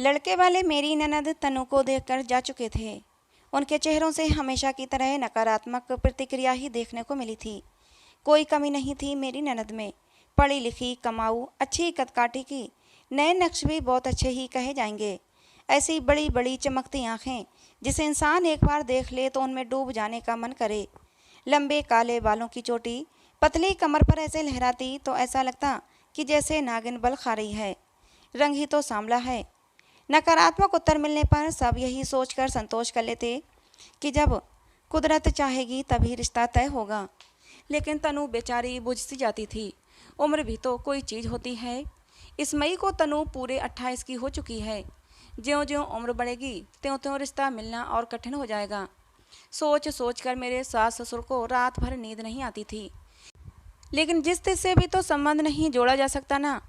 लड़के वाले मेरी ननद तनु को देखकर जा चुके थे। उनके चेहरों से हमेशा की तरह नकारात्मक प्रतिक्रिया ही देखने को मिली थी। कोई कमी नहीं थी मेरी ननद में। पढ़ी लिखी, कमाऊ, अच्छी कदकाठी की, नए नक्श भी बहुत अच्छे ही कहे जाएंगे। ऐसी बड़ी बड़ी चमकती आंखें जिसे इंसान एक बार देख ले तो उनमें डूब जाने का मन करे। लंबे काले बालों की चोटी पतली कमर पर ऐसे लहराती तो ऐसा लगता कि जैसे नागिन बल खा रही है। रंग ही तो सांवला है। नकारात्मक उत्तर मिलने पर सब यही सोचकर संतोष कर लेते कि जब कुदरत चाहेगी तभी रिश्ता तय होगा। लेकिन तनु बेचारी बुझ सी जाती थी। उम्र भी तो कोई चीज़ होती है। इस मई को तनु पूरे 28 की हो चुकी है। ज्यों ज्यों उम्र बढ़ेगी त्यों त्यों रिश्ता मिलना और कठिन हो जाएगा। सोच सोच कर मेरे सास ससुर को रात भर नींद नहीं आती थी। लेकिन जिस से भी तो संबंध नहीं जोड़ा जा सकता ना,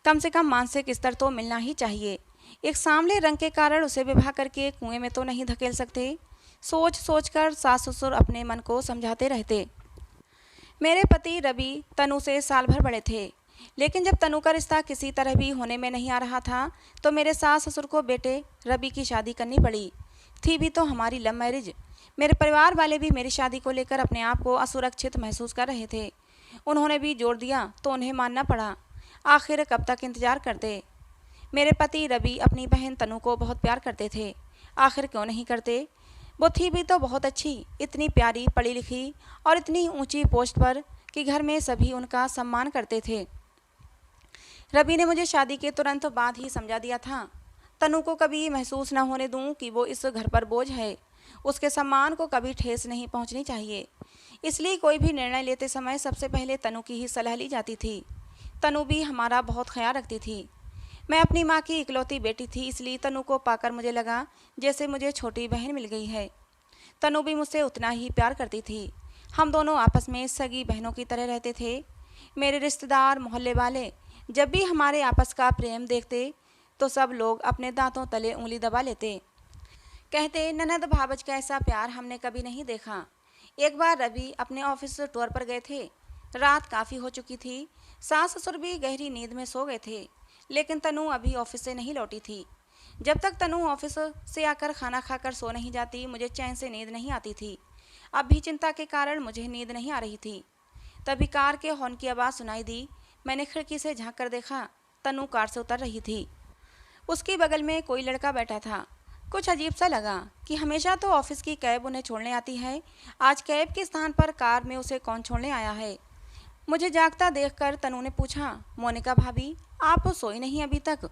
कम से कम मानसिक स्तर तो मिलना ही चाहिए। एक सांवले रंग के कारण उसे विवाह करके कुएं में तो नहीं धकेल सकते। सोच सोच कर सास ससुर अपने मन को समझाते रहते। मेरे पति रवि तनु से साल भर बड़े थे, लेकिन जब तनु का रिश्ता किसी तरह भी होने में नहीं आ रहा था तो मेरे सास ससुर को बेटे रवि की शादी करनी पड़ी। थी भी तो हमारी लव मैरिज। मेरे परिवार वाले भी मेरी शादी को लेकर अपने आप को असुरक्षित महसूस कर रहे थे। उन्होंने भी जोर दिया तो उन्हें मानना पड़ा। आखिर कब तक इंतजार करते। मेरे पति रवि अपनी बहन तनु को बहुत प्यार करते थे। आखिर क्यों नहीं करते। वो थी भी तो बहुत अच्छी, इतनी प्यारी, पढ़ी लिखी और इतनी ऊंची पोस्ट पर कि घर में सभी उनका सम्मान करते थे। रवि ने मुझे शादी के तुरंत बाद ही समझा दिया था। तनु को कभी महसूस न होने दूं कि वो इस घर पर बोझ है। उसके सम्मान को कभी ठेस नहीं पहुंचनी चाहिए। इसलिए कोई भी निर्णय लेते समय सबसे पहले तनु की ही सलाह ली जाती थी। तनु भी हमारा बहुत ख्याल रखती थी। मैं अपनी माँ की इकलौती बेटी थी, इसलिए तनु को पाकर मुझे लगा जैसे मुझे छोटी बहन मिल गई है। तनु भी मुझसे उतना ही प्यार करती थी। हम दोनों आपस में सगी बहनों की तरह रहते थे। मेरे रिश्तेदार, मोहल्ले वाले जब भी हमारे आपस का प्रेम देखते तो सब लोग अपने दांतों तले उंगली दबा लेते। कहते, ननद भावज का ऐसा प्यार हमने कभी नहीं देखा। एक बार रवि अपने ऑफिस टूर पर गए थे। रात काफ़ी हो चुकी थी। सास ससुर भी गहरी नींद में सो गए थे, लेकिन तनु अभी ऑफिस से नहीं लौटी थी। जब तक तनु ऑफिस से आकर खाना खाकर सो नहीं जाती मुझे चैन से नींद नहीं आती थी। अब भी चिंता के कारण मुझे नींद नहीं आ रही थी। तभी कार के हॉर्न की आवाज़ सुनाई दी। मैंने खिड़की से झांक कर देखा। तनु कार से उतर रही थी। उसके बगल में कोई लड़का बैठा था। कुछ अजीब सा लगा कि हमेशा तो ऑफिस की कैब उन्हें छोड़ने आती है, आज कैब के स्थान पर कार में उसे कौन छोड़ने आया है। मुझे जागता देखकर तनु ने पूछा, मोनिका भाभी, आप सोई नहीं अभी तक?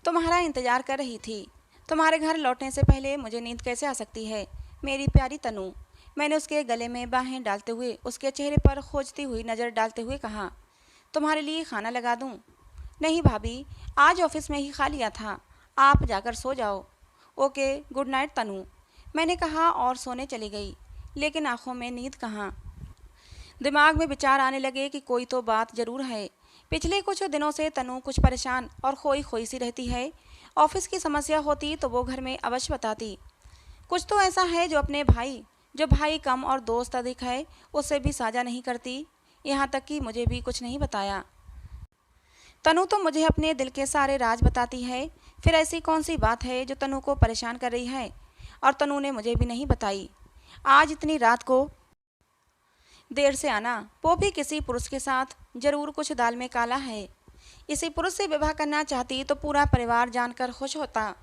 तुम्हारा इंतजार कर रही थी। तुम्हारे घर लौटने से पहले मुझे नींद कैसे आ सकती है मेरी प्यारी तनु। मैंने उसके गले में बाहें डालते हुए उसके चेहरे पर खोजती हुई नज़र डालते हुए कहा, तुम्हारे लिए खाना लगा दूं? नहीं भाभी, आज ऑफिस में ही खा लिया था, आप जाकर सो जाओ। ओके, गुड नाइट तनु, मैंने कहा और सोने चली गई। लेकिन आंखों में नींद कहाँ। दिमाग में विचार आने लगे कि कोई तो बात जरूर है। पिछले कुछ दिनों से तनु कुछ परेशान और खोई खोई सी रहती है। ऑफिस की समस्या होती तो वो घर में अवश्य बताती। कुछ तो ऐसा है जो भाई कम और दोस्त अधिक है उससे भी साझा नहीं करती। यहाँ तक कि मुझे भी कुछ नहीं बताया। तनु तो मुझे अपने दिल के सारे राज बताती है। फिर ऐसी कौन सी बात है जो तनु को परेशान कर रही है और तनु ने मुझे भी नहीं बताई। आज इतनी रात को देर से आना, वो भी किसी पुरुष के साथ, जरूर कुछ दाल में काला है। इसी पुरुष से विवाह करना चाहती तो पूरा परिवार जानकर खुश होता।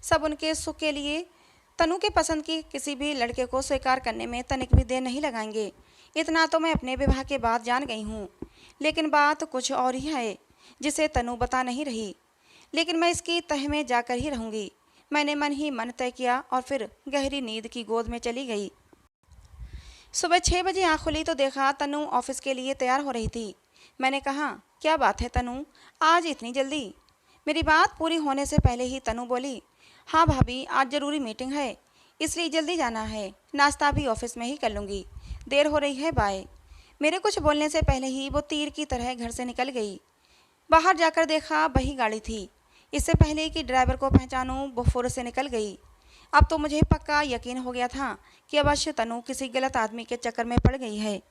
सब उनके सुख के लिए तनु के पसंद की किसी भी लड़के को स्वीकार करने में तनिक भी देर नहीं लगाएंगे। इतना तो मैं अपने विवाह के बाद जान गई हूँ। लेकिन बात कुछ और ही है जिसे तनु बता नहीं रही। लेकिन मैं इसकी तह में जाकर ही रहूँगी। मैंने मन ही मन तय किया और फिर गहरी नींद की गोद में चली गई। सुबह 6 बजे आँख खुली तो देखा तनु ऑफिस के लिए तैयार हो रही थी। मैंने कहा, क्या बात है तनु, आज इतनी जल्दी? मेरी बात पूरी होने से पहले ही तनु बोली, हाँ भाभी, आज ज़रूरी मीटिंग है इसलिए जल्दी जाना है। नाश्ता भी ऑफिस में ही कर लूँगी, देर हो रही है, बाय। मेरे कुछ बोलने से पहले ही वो तीर की तरह घर से निकल गई। बाहर जाकर देखा वही गाड़ी थी। इससे पहले कि ड्राइवर को पहचानूं वो फुर से निकल गई। अब तो मुझे पक्का यकीन हो गया था कि अवश्य तनु किसी गलत आदमी के चक्कर में पड़ गई है।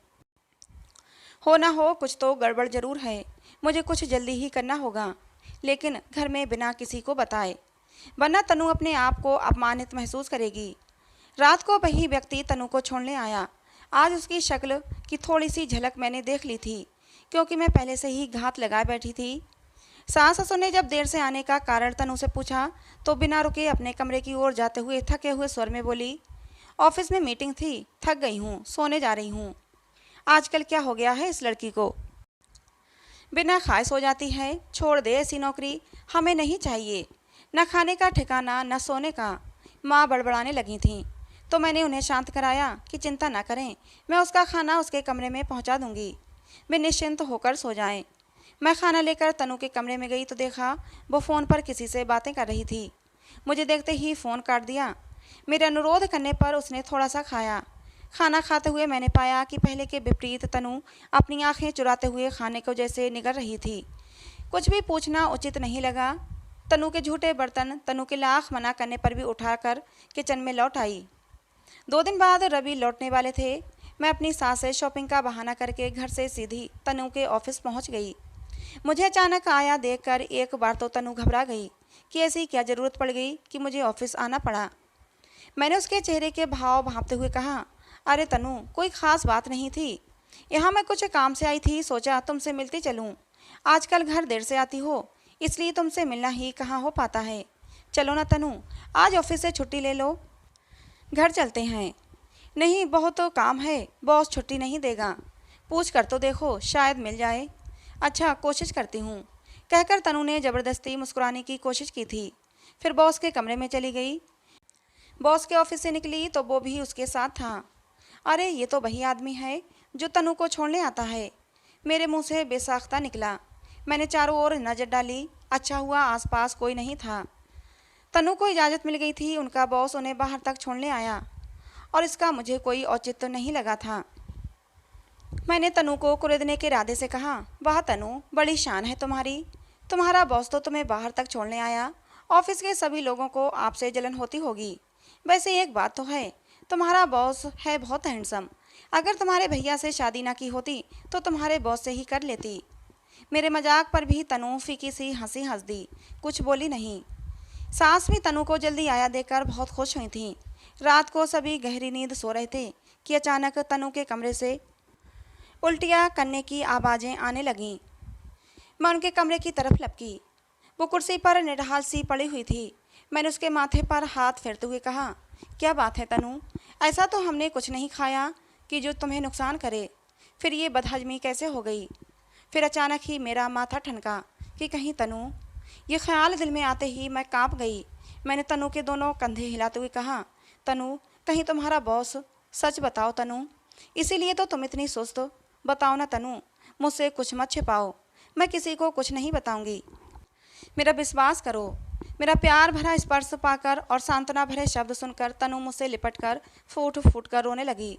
हो ना हो कुछ तो गड़बड़ जरूर है। मुझे कुछ जल्दी ही करना होगा। लेकिन घर में बिना किसी को बताए, वरना तनु अपने आप को अपमानित महसूस करेगी। रात को वही व्यक्ति तनु को छोड़ने आया। आज उसकी शक्ल की थोड़ी सी झलक मैंने देख ली थी, क्योंकि मैं पहले से ही घात लगाए बैठी थी। सास ससुर ने जब देर से आने का कारण तनु से पूछा तो बिना रुके अपने कमरे की ओर जाते हुए थके हुए स्वर में बोली, ऑफिस में मीटिंग थी, थक गई हूँ, सोने जा रही हूँ। आजकल क्या हो गया है इस लड़की को, बिना खाए सो जाती है। छोड़ दे ऐसी नौकरी, हमें नहीं चाहिए। न खाने का ठिकाना न सोने का। माँ बड़बड़ाने लगी थीं, तो मैंने उन्हें शांत कराया कि चिंता न करें, मैं उसका खाना उसके कमरे में पहुँचा दूंगी, वे निश्चिंत होकर सो जाएं। मैं खाना लेकर तनु के कमरे में गई तो देखा वो फ़ोन पर किसी से बातें कर रही थी। मुझे देखते ही फ़ोन काट दिया। मेरे अनुरोध करने पर उसने थोड़ा सा खाया। खाना खाते हुए मैंने पाया कि पहले के विपरीत तनु अपनी आंखें चुराते हुए खाने को जैसे निगल रही थी। कुछ भी पूछना उचित नहीं लगा। तनु के झूठे बर्तन तनु के लाख मना करने पर भी उठाकर किचन में लौट आई। 2 दिन बाद रवि लौटने वाले थे। मैं अपनी सास से शॉपिंग का बहाना करके घर से सीधी तनु के ऑफिस पहुंच गई। मुझे अचानक आया देखकर एक बार तो तनु घबरा गई कि ऐसी क्या ज़रूरत पड़ गई कि मुझे ऑफिस आना पड़ा। मैंने उसके चेहरे के भाव भांपते हुए कहा, अरे तनु, कोई ख़ास बात नहीं थी, यहाँ मैं कुछ काम से आई थी, सोचा तुमसे मिलती चलूँ। आजकल घर देर से आती हो, इसलिए तुमसे मिलना ही कहाँ हो पाता है। चलो ना तनु, आज ऑफिस से छुट्टी ले लो, घर चलते हैं। नहीं, बहुत तो काम है, बॉस छुट्टी नहीं देगा। पूछ कर तो देखो, शायद मिल जाए। अच्छा, कोशिश करती हूँ, कहकर तनु ने ज़बरदस्ती मुस्कुराने की कोशिश की थी। फिर बॉस के कमरे में चली गई। बॉस के ऑफिस से निकली तो वो भी उसके साथ था। अरे ये तो वही आदमी है जो तनु को छोड़ने आता है। मेरे मुंह से बेसाख्ता निकला। मैंने चारों ओर नज़र डाली। अच्छा हुआ आसपास कोई नहीं था। तनु को इजाज़त मिल गई थी। उनका बॉस उन्हें बाहर तक छोड़ने आया और इसका मुझे कोई औचित्य नहीं लगा था। मैंने तनु को कुरेदने के इरादे से कहा, वाह तनु, बड़ी शान है तुम्हारी, तुम्हारा बॉस तो तुम्हें बाहर तक छोड़ने आया। ऑफिस के सभी लोगों को आपसे जलन होती होगी। वैसे एक बात तो है, तुम्हारा बॉस है बहुत हैंडसम। अगर तुम्हारे भैया से शादी ना की होती तो तुम्हारे बॉस से ही कर लेती। मेरे मजाक पर भी तनु फीकी सी हंसी हंस दी, कुछ बोली नहीं। सास भी तनु को जल्दी आया देखकर बहुत खुश हुई थी। रात को सभी गहरी नींद सो रहे थे कि अचानक तनु के कमरे से उल्टियाँ करने की आवाज़ें आने लगीं। मैं उनके कमरे की तरफ लपकी। वो कुर्सी पर निढाल सी पड़ी हुई थी। मैंने उसके माथे पर हाथ फेरते हुए कहा, क्या बात है तनु, ऐसा तो हमने कुछ नहीं खाया कि जो तुम्हें नुकसान करे। फिर ये बदहजमी कैसे हो गई। फिर अचानक ही मेरा माथा ठनका कि कहीं तनु। ये ख्याल दिल में आते ही मैं काँप गई। मैंने तनु के दोनों कंधे हिलाते हुए कहा, तनु, कहीं तुम्हारा बॉस। सच बताओ तनु, इसीलिए तो तुम इतनी सुस्त। बताओ ना तनु, मुझसे कुछ मत छिपाओ, मैं किसी को कुछ नहीं बताऊंगी। मेरा विश्वास करो। मेरा प्यार भरा स्पर्श पाकर और सांत्वना भरे शब्द सुनकर तनु मुझसे लिपटकर फूट फूट कर रोने लगी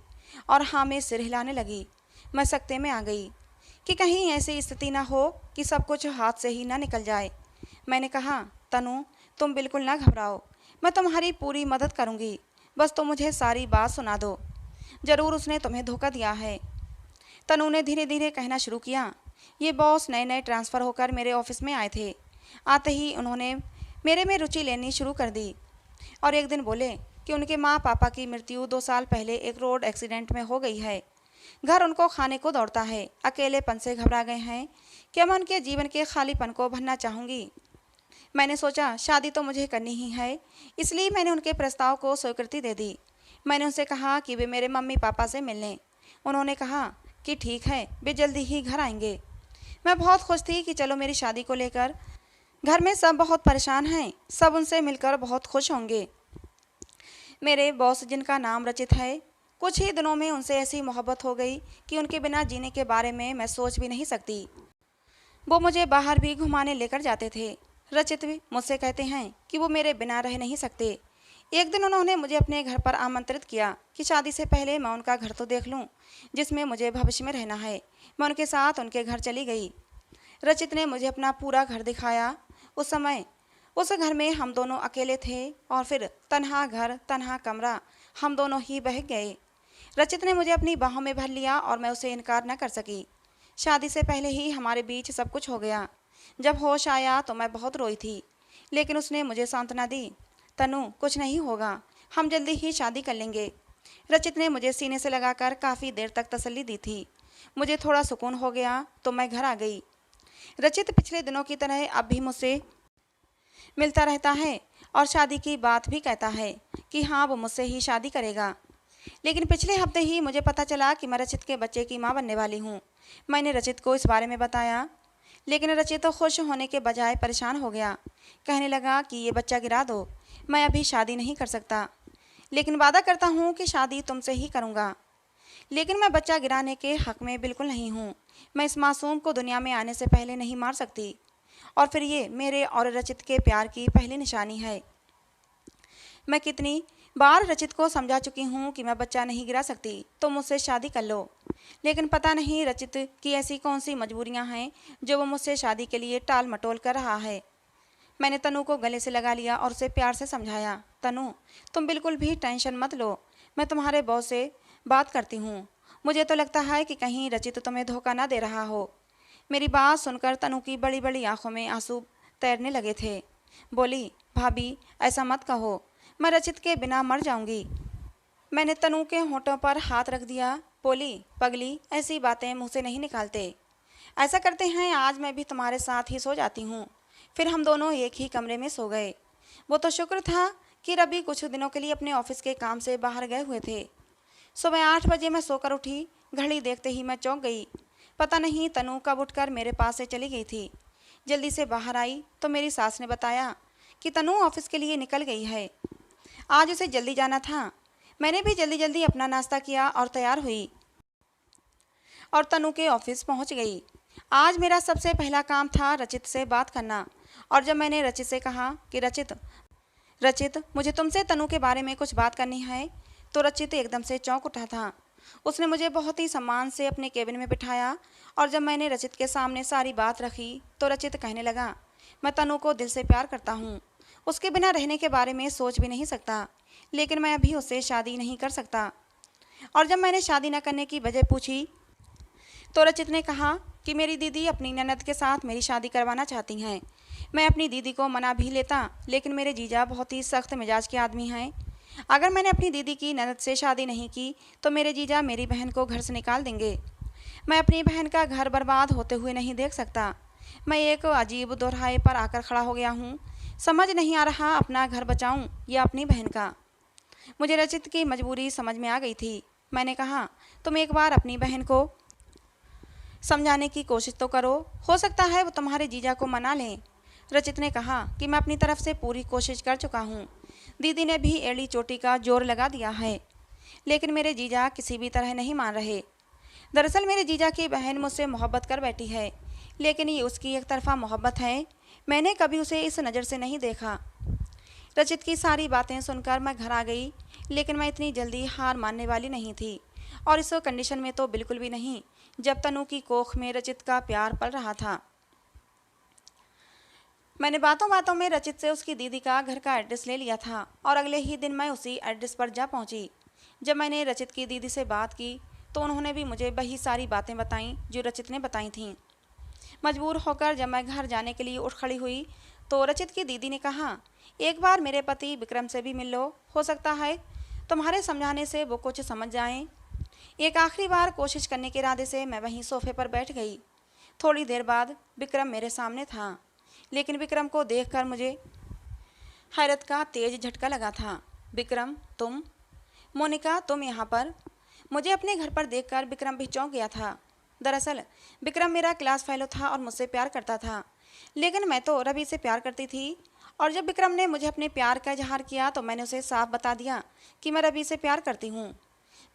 और हाँ में सिर हिलाने लगी। मैं सकते में आ गई कि कहीं ऐसी स्थिति ना हो कि सब कुछ हाथ से ही ना निकल जाए। मैंने कहा, तनु, तुम बिल्कुल ना घबराओ, मैं तुम्हारी पूरी मदद करूँगी, बस तुम मुझे सारी बात सुना दो। ज़रूर उसने तुम्हें धोखा दिया है। तनु ने धीरे धीरे कहना शुरू किया, ये बॉस नए नए ट्रांसफ़र होकर मेरे ऑफिस में आए थे। आते ही उन्होंने मेरे में रुचि लेनी शुरू कर दी और एक दिन बोले कि उनके माँ पापा की मृत्यु 2 साल पहले एक रोड एक्सीडेंट में हो गई है। घर उनको खाने को दौड़ता है, अकेलेपन से घबरा गए हैं कि मैं उनके जीवन के खालीपन को भरना चाहूँगी। मैंने सोचा शादी तो मुझे करनी ही है, इसलिए मैंने उनके प्रस्ताव को स्वीकृति दे दी। मैंने उनसे कहा कि वे मेरे मम्मी पापा से मिल लें। उन्होंने कहा कि ठीक है, वे जल्दी ही घर आएंगे। मैं बहुत खुश थी कि चलो मेरी शादी को लेकर घर में सब बहुत परेशान हैं, सब उनसे मिलकर बहुत खुश होंगे। मेरे बॉस जिनका नाम रचित है, कुछ ही दिनों में उनसे ऐसी मोहब्बत हो गई कि उनके बिना जीने के बारे में मैं सोच भी नहीं सकती। वो मुझे बाहर भी घुमाने लेकर जाते थे। रचित भी मुझसे कहते हैं कि वो मेरे बिना रह नहीं सकते। एक दिन उन्होंने मुझे अपने घर पर आमंत्रित किया कि शादी से पहले मैं उनका घर तो देख लूं, जिसमें मुझे भविष्य में रहना है। मैं उनके साथ उनके घर चली गई। रचित ने मुझे अपना पूरा घर दिखाया। उस समय उस घर में हम दोनों अकेले थे और फिर तन्हा घर, तन्हा कमरा, हम दोनों ही बह गए। रचित ने मुझे अपनी बाहों में भर लिया और मैं उसे इनकार न कर सकी। शादी से पहले ही हमारे बीच सब कुछ हो गया। जब होश आया तो मैं बहुत रोई थी, लेकिन उसने मुझे सांत्वना दी। तनु, कुछ नहीं होगा, हम जल्दी ही शादी कर लेंगे। रचित ने मुझे सीने से लगाकर काफ़ी देर तक तसल्ली दी थी। मुझे थोड़ा सुकून हो गया तो मैं घर आ गई। रचित पिछले दिनों की तरह अब भी मुझसे मिलता रहता है और शादी की बात भी कहता है कि हाँ, वो मुझसे ही शादी करेगा। लेकिन पिछले हफ्ते ही मुझे पता चला कि मैं रचित के बच्चे की माँ बनने वाली हूँ। मैंने रचित को इस बारे में बताया, लेकिन रचित तो खुश होने के बजाय परेशान हो गया। कहने लगा कि ये बच्चा गिरा दो, मैं अभी शादी नहीं कर सकता, लेकिन वादा करता हूँ कि शादी तुमसे ही करूँगा। लेकिन मैं बच्चा गिराने के हक में बिल्कुल नहीं हूँ। मैं इस मासूम को दुनिया में आने से पहले नहीं मार सकती, और फिर ये मेरे और रचित के प्यार की पहली निशानी है। मैं कितनी बार रचित को समझा चुकी हूँ कि मैं बच्चा नहीं गिरा सकती, तो मुझसे शादी कर लो। लेकिन पता नहीं रचित की ऐसी कौन सी मजबूरियाँ हैं जो वो मुझसे शादी के लिए टाल मटोल कर रहा है। मैंने तनु को गले से लगा लिया और उसे प्यार से समझाया, तनु, तुम बिल्कुल भी टेंशन मत लो, मैं तुम्हारे बॉस से बात करती हूँ। मुझे तो लगता है कि कहीं रचित तुम्हें धोखा ना दे रहा हो। मेरी बात सुनकर तनु की बड़ी बड़ी आंखों में आंसू तैरने लगे थे। बोली, भाभी, ऐसा मत कहो, मैं रचित के बिना मर जाऊंगी। मैंने तनु के होठों पर हाथ रख दिया। बोली, पगली, ऐसी बातें मुँह से नहीं निकालते। ऐसा करते हैं, आज मैं भी तुम्हारे साथ ही सो जाती हूँ। फिर हम दोनों एक ही कमरे में सो गए। वो तो शुक्र था कि रवि कुछ दिनों के लिए अपने ऑफिस के काम से बाहर गए हुए थे। सुबह 8 बजे मैं सोकर उठी। घड़ी देखते ही मैं चौंक गई। पता नहीं तनु कब उठकर मेरे पास से चली गई थी। जल्दी से बाहर आई तो मेरी सास ने बताया कि तनु ऑफिस के लिए निकल गई है, आज उसे जल्दी जाना था। मैंने भी जल्दी जल्दी अपना नाश्ता किया और तैयार हुई और तनु के ऑफिस पहुंच गई। आज मेरा सबसे पहला काम था रचित से बात करना। और जब मैंने रचित से कहा कि रचित रचित मुझे तुमसे तनु के बारे में कुछ बात करनी है, तो रचित एकदम से चौंक उठा था। उसने मुझे बहुत ही सम्मान से अपने केबिन में बिठाया और जब मैंने रचित के सामने सारी बात रखी तो रचित कहने लगा, मैं तनु को दिल से प्यार करता हूँ, उसके बिना रहने के बारे में सोच भी नहीं सकता, लेकिन मैं अभी उससे शादी नहीं कर सकता। और जब मैंने शादी न करने की वजह पूछी तो रचित ने कहा कि मेरी दीदी अपनी ननद के साथ मेरी शादी करवाना चाहती हैं। मैं अपनी दीदी को मना भी लेता, लेकिन मेरे जीजा बहुत ही सख्त मिजाज के आदमी हैं। अगर मैंने अपनी दीदी की ननद से शादी नहीं की तो मेरे जीजा मेरी बहन को घर से निकाल देंगे। मैं अपनी बहन का घर बर्बाद होते हुए नहीं देख सकता। मैं एक अजीब दोराहे पर आकर खड़ा हो गया हूँ। समझ नहीं आ रहा अपना घर बचाऊँ या अपनी बहन का। मुझे रचित की मजबूरी समझ में आ गई थी। मैंने कहा, तुम एक बार अपनी बहन को समझाने की कोशिश तो करो, हो सकता है वो तुम्हारे जीजा को मना लें। रचित ने कहा कि मैं अपनी तरफ से पूरी कोशिश कर चुका हूँ। दीदी ने भी एड़ी चोटी का जोर लगा दिया है, लेकिन मेरे जीजा किसी भी तरह नहीं मान रहे। दरअसल मेरे जीजा की बहन मुझसे मोहब्बत कर बैठी है, लेकिन ये उसकी एक तरफा मोहब्बत है। मैंने कभी उसे इस नज़र से नहीं देखा। रचित की सारी बातें सुनकर मैं घर आ गई, लेकिन मैं इतनी जल्दी हार मानने वाली नहीं थी, और इस कंडीशन में तो बिल्कुल भी नहीं जब तनु की कोख में रचित का प्यार पल रहा था। मैंने बातों बातों में रचित से उसकी दीदी का घर का एड्रेस ले लिया था और अगले ही दिन मैं उसी एड्रेस पर जा पहुंची। जब मैंने रचित की दीदी से बात की तो उन्होंने भी मुझे वही सारी बातें बताईं जो रचित ने बताई थीं। मजबूर होकर जब मैं घर जाने के लिए उठ खड़ी हुई तो रचित की दीदी ने कहा, एक बार मेरे पति विक्रम से भी मिल लो, हो सकता है तुम्हारे समझाने से वो कुछ समझ जाएं। एक आखिरी बार कोशिश करने के इरादे से मैं वहीं सोफे पर बैठ गई। थोड़ी देर बाद विक्रम मेरे सामने था, लेकिन विक्रम को देखकर मुझे हैरत का तेज झटका लगा था। विक्रम, तुम? मोनिका, तुम यहाँ पर? मुझे अपने घर पर देखकर विक्रम भी चौंक गया था। दरअसल विक्रम मेरा क्लास फेलो था और मुझसे प्यार करता था, लेकिन मैं तो रवि से प्यार करती थी। और जब विक्रम ने मुझे अपने प्यार का इजहार किया तो मैंने उसे साफ बता दिया कि मैं रवि से प्यार करती हूँ।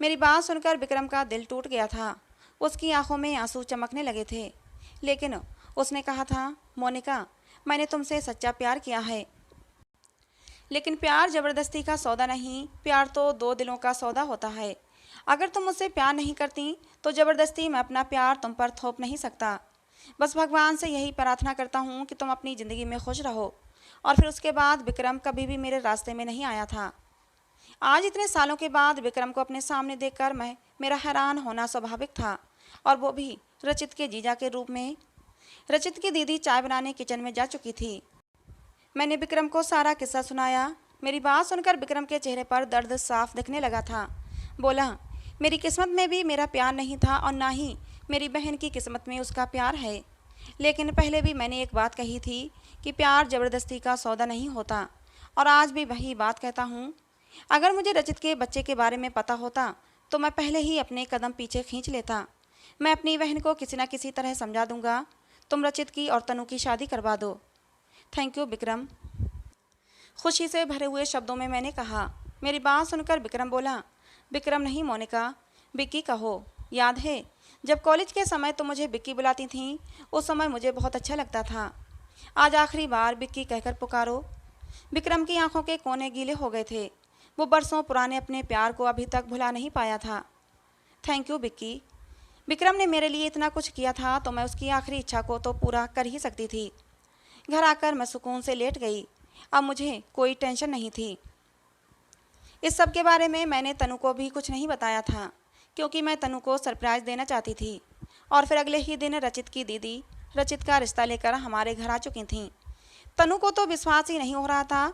मेरी बात सुनकर विक्रम का दिल टूट गया था। उसकी आंखों में आंसू चमकने लगे थे, लेकिन उसने कहा था, मोनिका, मैंने तुमसे सच्चा प्यार किया है, लेकिन प्यार ज़बरदस्ती का सौदा नहीं, प्यार तो दो दिलों का सौदा होता है। अगर तुम मुझसे प्यार नहीं करती तो ज़बरदस्ती मैं अपना प्यार तुम पर थोप नहीं सकता। बस भगवान से यही प्रार्थना करता हूँ कि तुम अपनी ज़िंदगी में खुश रहो। और फिर उसके बाद विक्रम कभी भी मेरे रास्ते में नहीं आया था। आज इतने सालों के बाद विक्रम को अपने सामने देखकर मेरा हैरान होना स्वाभाविक था, और वो भी रचित के जीजा के रूप में। रचित की दीदी चाय बनाने किचन में जा चुकी थी। मैंने विक्रम को सारा किस्सा सुनाया। मेरी बात सुनकर विक्रम के चेहरे पर दर्द साफ दिखने लगा था। बोला, मेरी किस्मत में भी मेरा प्यार नहीं था और ना ही मेरी बहन की किस्मत में उसका प्यार है। लेकिन पहले भी मैंने एक बात कही थी कि प्यार ज़बरदस्ती का सौदा नहीं होता, और आज भी वही बात कहता हूँ। अगर मुझे रचित के बच्चे के बारे में पता होता तो मैं पहले ही अपने कदम पीछे खींच लेता। मैं अपनी बहन को किसी न किसी तरह समझा दूंगा। तुम रचित की और तनु की शादी करवा दो। थैंक यू विक्रम, खुशी से भरे हुए शब्दों में मैंने कहा। मेरी बात सुनकर विक्रम बोला, विक्रम नहीं मोनिका, विक्की कहो। याद है जब कॉलेज के समय तो मुझे विक्की बुलाती थीं, उस समय मुझे बहुत अच्छा लगता था। आज आखिरी बार विक्की कहकर पुकारो। विक्रम की आंखों के कोने गीले हो गए थे। वो बरसों पुराने अपने प्यार को अभी तक भुला नहीं पाया था। Thank you Vicky. विक्रम ने मेरे लिए इतना कुछ किया था तो मैं उसकी आखिरी इच्छा को तो पूरा कर ही सकती थी। घर आकर मैं सुकून से लेट गई। अब मुझे कोई टेंशन नहीं थी। इस सब के बारे में मैंने तनु को भी कुछ नहीं बताया था, क्योंकि मैं तनु को सरप्राइज़ देना चाहती थी। और फिर अगले ही दिन रचित की दीदी रचित का रिश्ता लेकर हमारे घर आ चुकी थीं। तनु को तो विश्वास ही नहीं हो रहा था।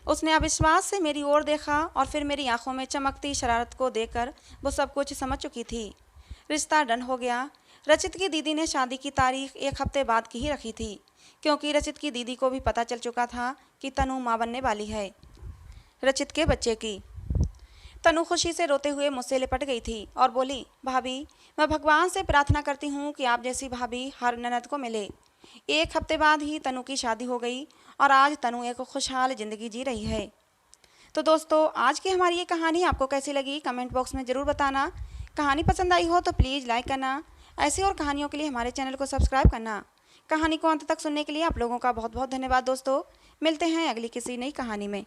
उसने अविश्वास से मेरी ओर देखा और फिर मेरी आंखों में चमकती शरारत को देखकर वो सब कुछ समझ चुकी थी। रिश्ता डन हो गया। रचित की दीदी ने शादी की तारीख एक हफ्ते बाद की ही रखी थी, क्योंकि रचित की दीदी को भी पता चल चुका था कि तनु माँ बनने वाली है, रचित के बच्चे की। तनु खुशी से रोते हुए मुझसे लिपट गई थी और बोली, भाभी, मैं भगवान से प्रार्थना करती हूँ कि आप जैसी भाभी हर ननद को मिले। एक हफ्ते बाद ही तनु की शादी हो गई और आज तनु एक खुशहाल ज़िंदगी जी रही है। तो दोस्तों, आज की हमारी ये कहानी आपको कैसी लगी कमेंट बॉक्स में ज़रूर बताना। कहानी पसंद आई हो तो प्लीज़ लाइक करना। ऐसी और कहानियों के लिए हमारे चैनल को सब्सक्राइब करना। कहानी को अंत तक सुनने के लिए आप लोगों का बहुत बहुत धन्यवाद दोस्तों। मिलते हैं अगली किसी नई कहानी में।